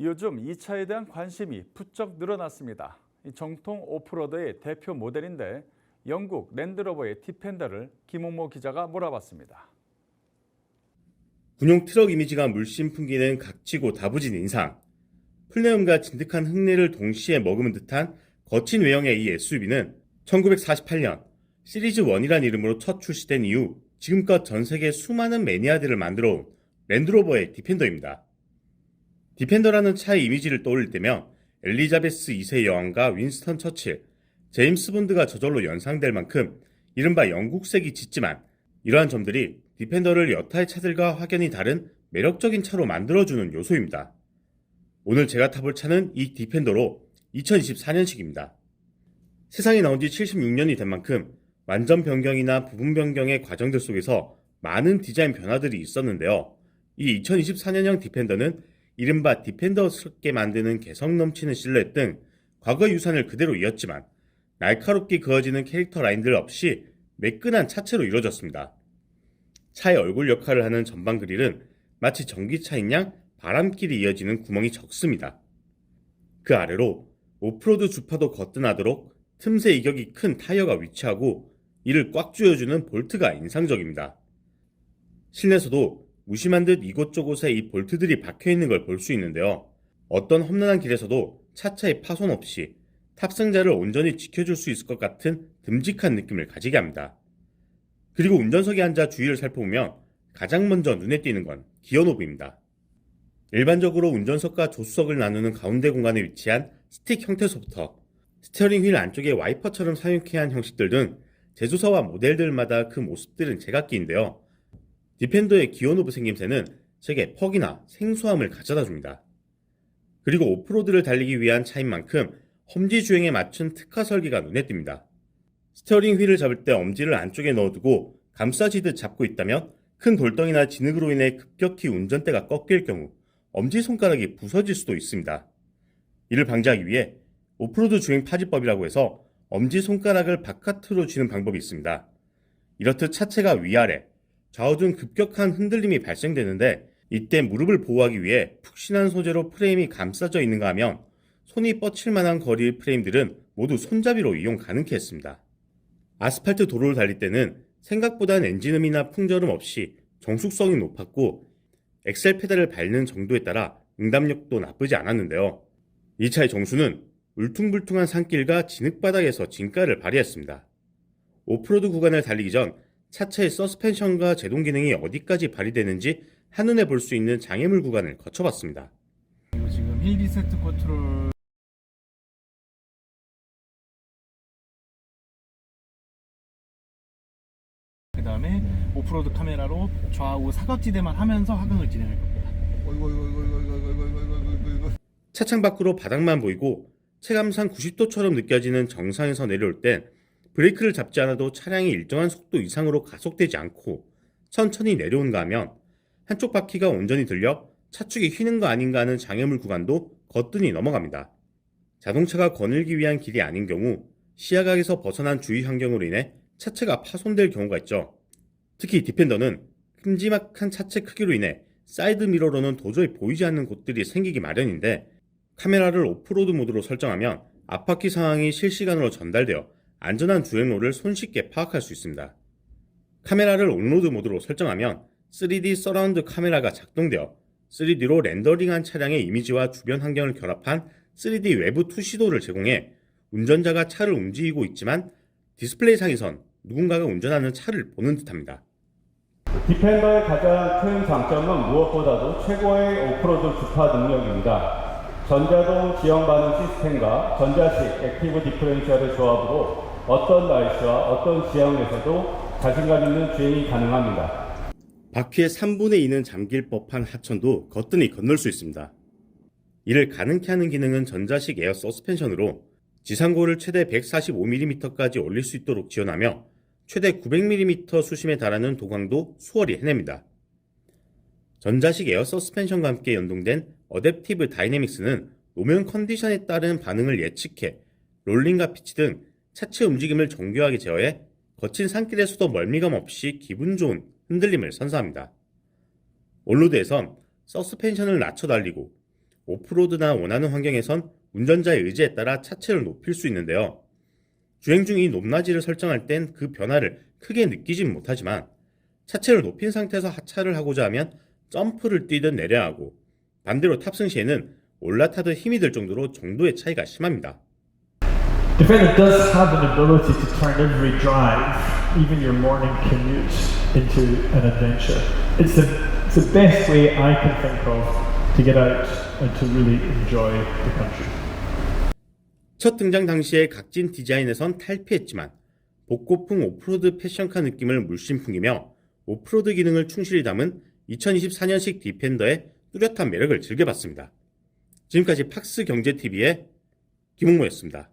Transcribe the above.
요즘 이 차에 대한 관심이 부쩍 늘어났습니다. 이 정통 오프로드의 대표 모델인데 영국 랜드로버의 디펜더를 김홍모 기자가 몰아봤습니다. 군용 트럭 이미지가 물씬 풍기는 각지고 다부진 인상, 플레음과 진득한 흙내를 동시에 머금은 듯한 거친 외형의 이 SUV는 1948년 시리즈 1이란 이름으로 첫 출시된 이후 지금껏 전 세계 수많은 매니아들을 만들어온 랜드로버의 디펜더입니다. 디펜더라는 차의 이미지를 떠올릴 때면 엘리자베스 2세 여왕과 윈스턴 처칠, 제임스 본드가 저절로 연상될 만큼 이른바 영국색이 짙지만 이러한 점들이 디펜더를 여타의 차들과 확연히 다른 매력적인 차로 만들어주는 요소입니다. 오늘 제가 타볼 차는 이 디펜더로 2024년식입니다. 세상에 나온 지 76년이 된 만큼 완전 변경이나 부분 변경의 과정들 속에서 많은 디자인 변화들이 있었는데요. 이 2024년형 디펜더는 이른바 디펜더스럽게 만드는 개성 넘치는 실루엣 등 과거 유산을 그대로 이었지만 날카롭게 그어지는 캐릭터 라인들 없이 매끈한 차체로 이루어졌습니다. 차의 얼굴 역할을 하는 전방 그릴은 마치 전기차인 양 바람길이 이어지는 구멍이 적습니다. 그 아래로 오프로드 주파도 거뜬하도록 틈새 이격이 큰 타이어가 위치하고 이를 꽉 조여주는 볼트가 인상적입니다. 실내에서도 무심한 듯 이곳저곳에 이 볼트들이 박혀있는 걸 볼 수 있는데요. 어떤 험난한 길에서도 차체의 파손 없이 탑승자를 온전히 지켜줄 수 있을 것 같은 듬직한 느낌을 가지게 합니다. 그리고 운전석에 앉아 주위를 살펴보면 가장 먼저 눈에 띄는 건 기어노브입니다. 일반적으로 운전석과 조수석을 나누는 가운데 공간에 위치한 스틱 형태서부터 스티어링 휠 안쪽에 와이퍼처럼 사용케 한 형식들 등 제조사와 모델들마다 그 모습들은 제각기인데요. 디펜더의 기어노브 생김새는 제게 퍽이나 생소함을 가져다 줍니다. 그리고 오프로드를 달리기 위한 차인 만큼 험지 주행에 맞춘 특화 설계가 눈에 띕니다. 스티어링 휠을 잡을 때 엄지를 안쪽에 넣어두고 감싸지듯 잡고 있다면 큰 돌덩이나 진흙으로 인해 급격히 운전대가 꺾일 경우 엄지손가락이 부서질 수도 있습니다. 이를 방지하기 위해 오프로드 주행 파지법이라고 해서 엄지손가락을 바깥으로 쥐는 방법이 있습니다. 이렇듯 차체가 위아래, 좌우 등 급격한 흔들림이 발생되는데 이때 무릎을 보호하기 위해 푹신한 소재로 프레임이 감싸져 있는가 하면 손이 뻗칠 만한 거리의 프레임들은 모두 손잡이로 이용 가능케 했습니다. 아스팔트 도로를 달릴 때는 생각보다는 엔진음이나 풍절음 없이 정숙성이 높았고 엑셀 페달을 밟는 정도에 따라 응답력도 나쁘지 않았는데요. 이 차의 정수는 울퉁불퉁한 산길과 진흙바닥에서 진가를 발휘했습니다. 오프로드 구간을 달리기 전 차체의 서스펜션과 제동 기능이 어디까지 발휘되는지 한눈에 볼 수 있는 장애물 구간을 거쳐봤습니다. 그리고 지금 힐 리세트 컨트롤 그 다음에 오프로드 카메라로 좌우 사각지대만 하면서 하강을 진행할 겁니다. 차창 밖으로 바닥만 보이고 체감상 90도처럼 느껴지는 정상에서 내려올 땐 브레이크를 잡지 않아도 차량이 일정한 속도 이상으로 가속되지 않고 천천히 내려온가 하면 한쪽 바퀴가 온전히 들려 차축이 휘는 거 아닌가 하는 장애물 구간도 거뜬히 넘어갑니다. 자동차가 거닐기 위한 길이 아닌 경우 시야각에서 벗어난 주위 환경으로 인해 차체가 파손될 경우가 있죠. 특히 디펜더는 큼지막한 차체 크기로 인해 사이드 미러로는 도저히 보이지 않는 곳들이 생기기 마련인데 카메라를 오프로드 모드로 설정하면 앞바퀴 상황이 실시간으로 전달되어 안전한 주행로를 손쉽게 파악할 수 있습니다. 카메라를 온로드 모드로 설정하면 3D 서라운드 카메라가 작동되어 3D로 렌더링한 차량의 이미지와 주변 환경을 결합한 3D 외부 투시도를 제공해 운전자가 차를 움직이고 있지만 디스플레이상에선 누군가가 운전하는 차를 보는 듯합니다. 디펜더의 가장 큰 장점은 무엇보다도 최고의 오프로드 주파 능력입니다. 전자동 지형 반응 시스템과 전자식 액티브 디퍼런셜의 조합으로 어떤 날씨와 어떤 지형에서도 자신감 있는 주행이 가능합니다. 바퀴의 3분의 2는 잠길 법한 하천도 거뜬히 건널 수 있습니다. 이를 가능케 하는 기능은 전자식 에어 서스펜션으로 지상고를 최대 145mm까지 올릴 수 있도록 지원하며 최대 900mm 수심에 달하는 도광도 수월히 해냅니다. 전자식 에어 서스펜션과 함께 연동된 어댑티브 다이내믹스는 노면 컨디션에 따른 반응을 예측해 롤링과 피치 등 차체 움직임을 정교하게 제어해 거친 산길에서도 멀미감 없이 기분 좋은 흔들림을 선사합니다. 온로드에선 서스펜션을 낮춰 달리고 오프로드나 원하는 환경에선 운전자의 의지에 따라 차체를 높일 수 있는데요. 주행 중 이 높낮이를 설정할 땐 그 변화를 크게 느끼진 못하지만 차체를 높인 상태에서 하차를 하고자 하면 점프를 뛰듯 내려야 하고 반대로 탑승 시에는 올라타듯 힘이 들 정도로 정도의 차이가 심합니다. Defender does have an ability to turn every drive, even your morning commute, into an adventure. It's the best way I can think of to get out and to really enjoy the country. 첫 등장 당시에 각진 디자인에선 탈피했지만 복고풍 오프로드 패션카 느낌을 물씬 풍기며 오프로드 기능을 충실히 담은 2024년식 디펜더의 뚜렷한 매력을 즐겨봤습니다. 지금까지 팍스경제TV의 김홍모였습니다.